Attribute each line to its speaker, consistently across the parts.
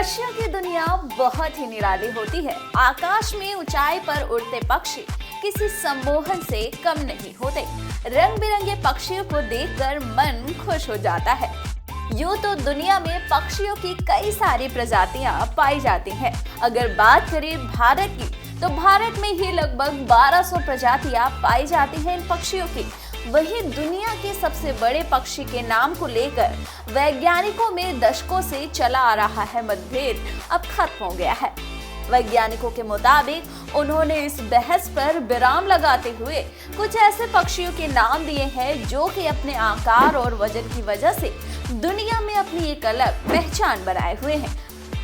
Speaker 1: पक्षियों की दुनिया बहुत ही निराली होती है। आकाश में ऊंचाई पर उड़ते पक्षी किसी सम्मोहन से कम नहीं होते। रंग बिरंगे पक्षियों को देखकर मन खुश हो जाता है। यूं तो दुनिया में पक्षियों की कई सारी प्रजातियां पाई जाती हैं। अगर बात करें भारत की, तो भारत में ही लगभग 1200 प्रजातियां पाई जाती हैं इन पक्षियों की। वहीं दुनिया के सबसे बड़े पक्षी के नाम को लेकर वैज्ञानिकों में दशकों से चला आ रहा है मतभेद अब खत्म हो गया है। वैज्ञानिकों के मुताबिक उन्होंने इस बहस पर विराम लगाते हुए कुछ ऐसे पक्षियों के नाम दिए हैं जो कि अपने आकार और वजन की वजह से दुनिया में अपनी एक अलग पहचान बनाए हुए हैं।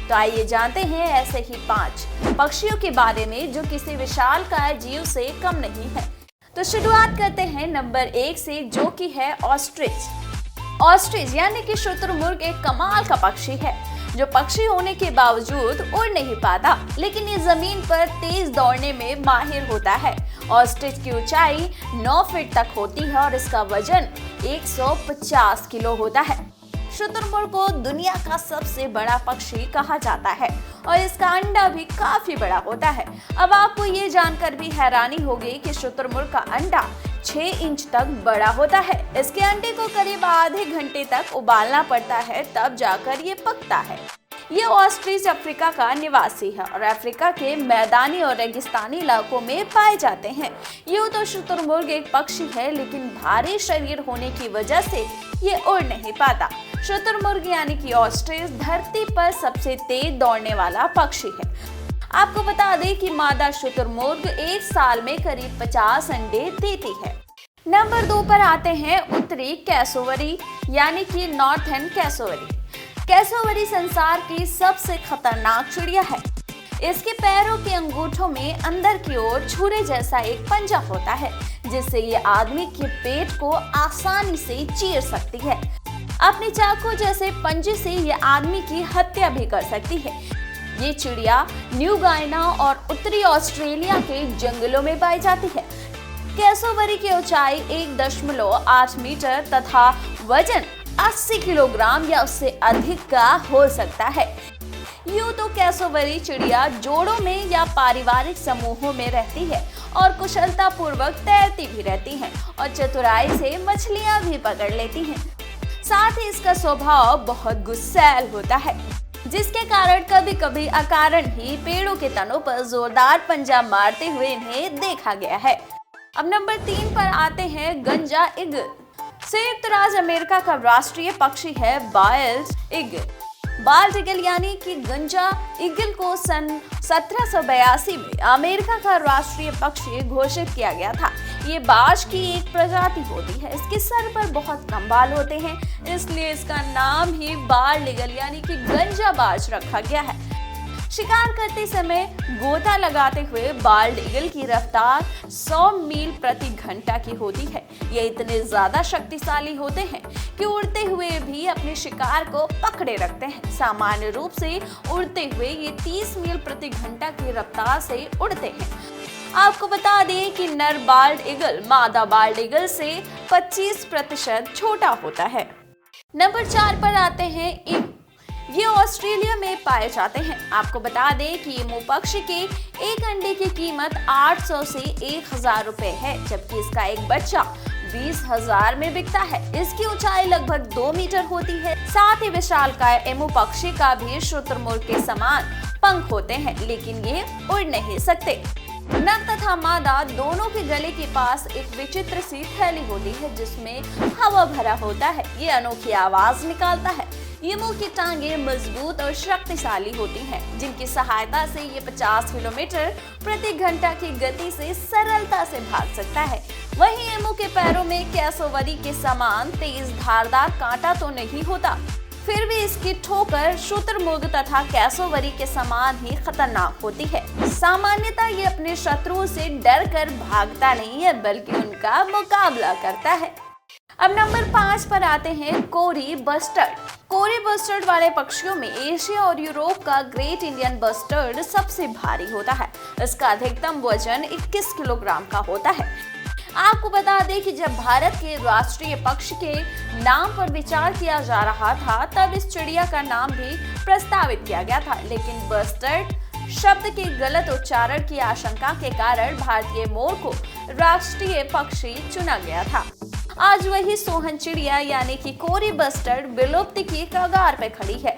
Speaker 1: तो आइए जानते हैं ऐसे ही 5 पक्षियों के बारे में जो किसी विशालकाय जीव से कम नहीं है। तो शुरुआत करते हैं नंबर 1 से, जो कि है ऑस्ट्रिच। ऑस्ट्रिच यानी कि शुतुरमुर्ग एक कमाल का पक्षी है जो पक्षी होने के बावजूद उड़ नहीं पाता, लेकिन ये जमीन पर तेज दौड़ने में माहिर होता है। ऑस्ट्रिच की ऊंचाई 9 फीट तक होती है और इसका वजन 150 किलो होता है। शुतुरमुर्ग को दुनिया का सबसे बड़ा पक्षी कहा जाता है और इसका अंडा भी काफी बड़ा होता है। अब आपको ये जानकर भी हैरानी होगी कि शुतुरमुर्ग का अंडा 6 इंच तक बड़ा होता है। इसके अंडे को करीब आधे घंटे तक उबालना पड़ता है, तब जाकर ये पकता है। ये ऑस्ट्रिच अफ्रीका का निवासी है और अफ्रीका के मैदानी और रेगिस्तानी इलाकों में पाए जाते हैं। यूं तो शुतुरमुर्ग एक पक्षी है, लेकिन भारी शरीर होने की वजह से ये उड़ नहीं पाता। शुतुरमुर्ग यानी कि ऑस्ट्रिच धरती पर सबसे तेज दौड़ने वाला पक्षी है। आपको बता दें कि मादा शुतुरमुर्ग एक साल में करीब 50 अंडे देती है। नंबर 2 पर आते हैं उत्तरी कैसोवरी यानी कि नॉर्थर्न कैसोवरी। कैसोवरी संसार की सबसे खतरनाक चिड़िया है। इसके पैरों के अंगूठों में अंदर की ओर छुरे जैसा एक पंजा होता है, जिससे ये आदमी के पेट को आसानी से चीर सकती है। अपने चाकू जैसे पंजे से ये आदमी की हत्या भी कर सकती है। ये चिड़िया न्यू गायना और उत्तरी ऑस्ट्रेलिया के जंगलों में पाई जाती है। कैसोवरी की ऊंचाई 1.8 मीटर तथा वजन 80 किलोग्राम या उससे अधिक का हो सकता है। यूं तो कैसोवरी चिड़िया जोड़ों में या पारिवारिक समूहों में रहती है और कुशलता पूर्वक तैरती भी रहती है और चतुराई से मछलियां भी पकड़ लेती हैं। साथ ही इसका स्वभाव बहुत गुस्सैल होता है, जिसके कारण कभी कभी अकारण ही पेड़ों के तनों पर जोरदार पंजा मारते हुए इन्हें देखा गया है। अब नंबर 3 पर आते हैं गंजा ईगल। संयुक्त राज्य अमेरिका का राष्ट्रीय पक्षी है बाल्ड ईगल। बाल्ड ईगल यानी कि गंजा ईगल को सन 1782 में अमेरिका का राष्ट्रीय पक्षी घोषित किया गया था। ये बाज की एक प्रजाति होती है। इसके सर पर बहुत कम बाल होते हैं, इसलिए इसका नाम ही बाल्ड ईगल यानी कि गंजा बाज रखा गया है। शिकार करते समय गोता लगाते हुए बाल्ड ईगल की रफ्तार 100 मील प्रति घंटा की होती है। ये इतने ज्यादा शक्तिशाली होते हैं कि उड़ते हुए भी अपने शिकार को पकड़े रखते हैं। सामान्य रूप से उड़ते हुए ये 30 मील प्रति घंटा की रफ्तार से उड़ते हैं। आपको बता दें कि नर बाल्ड ईगल मादा बाल्ड ईगल से 25% छोटा होता है। नंबर 4 पर आते हैं ईमू। ये ऑस्ट्रेलिया में पाए जाते हैं। आपको बता दें कि ईमू पक्षी के एक अंडे की कीमत 800 से 1000 रुपए है, जबकि इसका एक बच्चा 20,000 में बिकता है। इसकी ऊंचाई लगभग 2 मीटर होती है। साथ ही विशालकाय ईमू पक्षी का भी शुतुरमुर्ग के समान पंख होते हैं, लेकिन ये उड़ नहीं सकते। नर तथा मादा दोनों के गले के पास एक विचित्र सी थैली होती है, जिसमें हवा भरा होता है। ये अनोखी आवाज निकालता है। ईमू की टांगे मजबूत और शक्तिशाली होती हैं, जिनकी सहायता से ये 50 किलोमीटर प्रति घंटा की गति से सरलता से भाग सकता है। वहीं ईमू के पैरों में कैसोवरी के समान तेज धारदार कांटा तो नहीं होता, फिर भी इसकी ठोकर शुतुरमुर्ग तथा कैसोवरी के समान ही खतरनाक होती है। सामान्यतः ये अपने शत्रुओं से डर कर भागता नहीं है, बल्कि उनका मुकाबला करता है। अब नंबर 5 पर आते हैं कोरी बस्टर्ड। कोरी बस्टर्ड वाले पक्षियों में एशिया और यूरोप का ग्रेट इंडियन बस्टर्ड सबसे भारी होता है। इसका अधिकतम वजन 21 किलोग्राम का होता है। आपको बता दें कि जब भारत के राष्ट्रीय पक्षी के नाम पर विचार किया जा रहा था, तब इस चिड़िया का नाम भी प्रस्तावित किया गया था, लेकिन बस्टर्ड शब्द के गलत उच्चारण की आशंका के कारण भारतीय मोर को राष्ट्रीय पक्षी चुना गया था। आज वही सोहन चिड़िया यानी कि कोरी बस्टर्ड विलुप्ति की कगार पे खड़ी है।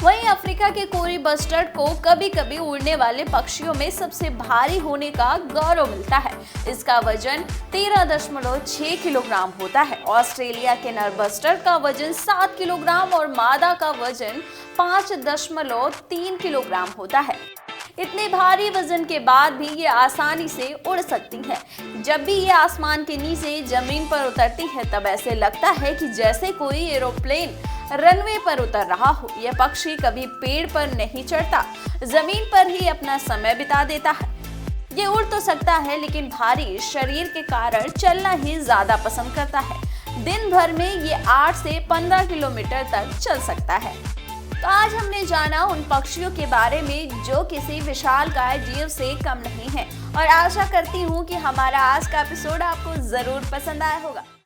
Speaker 1: वहीं अफ्रीका के कोरी बस्टर्ड को कभी कभी उड़ने वाले पक्षियों में सबसे भारी होने का गौरव मिलता है। इसका वजन 13.6 किलोग्राम होता है। ऑस्ट्रेलिया के नर बस्टर्ड का वजन 7 किलोग्राम और मादा का वजन 5.3 किलोग्राम होता है। इतने भारी वजन के बाद भी ये आसानी से उड़ सकती है। जब भी ये आसमान के नीचे जमीन पर उतरती है, तब ऐसे लगता है कि जैसे कोई एरोप्लेन रनवे पर उतर रहा हो। यह पक्षी कभी पेड़ पर नहीं चढ़ता, जमीन पर ही अपना समय बिता देता है। ये उड़ तो सकता है, लेकिन भारी शरीर के कारण चलना ही ज्यादा पसंद करता है। दिन भर में ये 8 से 15 किलोमीटर तक चल सकता है। तो आज हमने जाना उन पक्षियों के बारे में जो किसी विशालकाय जीव से कम नहीं है, और आशा करती हूँ कि हमारा आज का एपिसोड आपको जरूर पसंद आया होगा।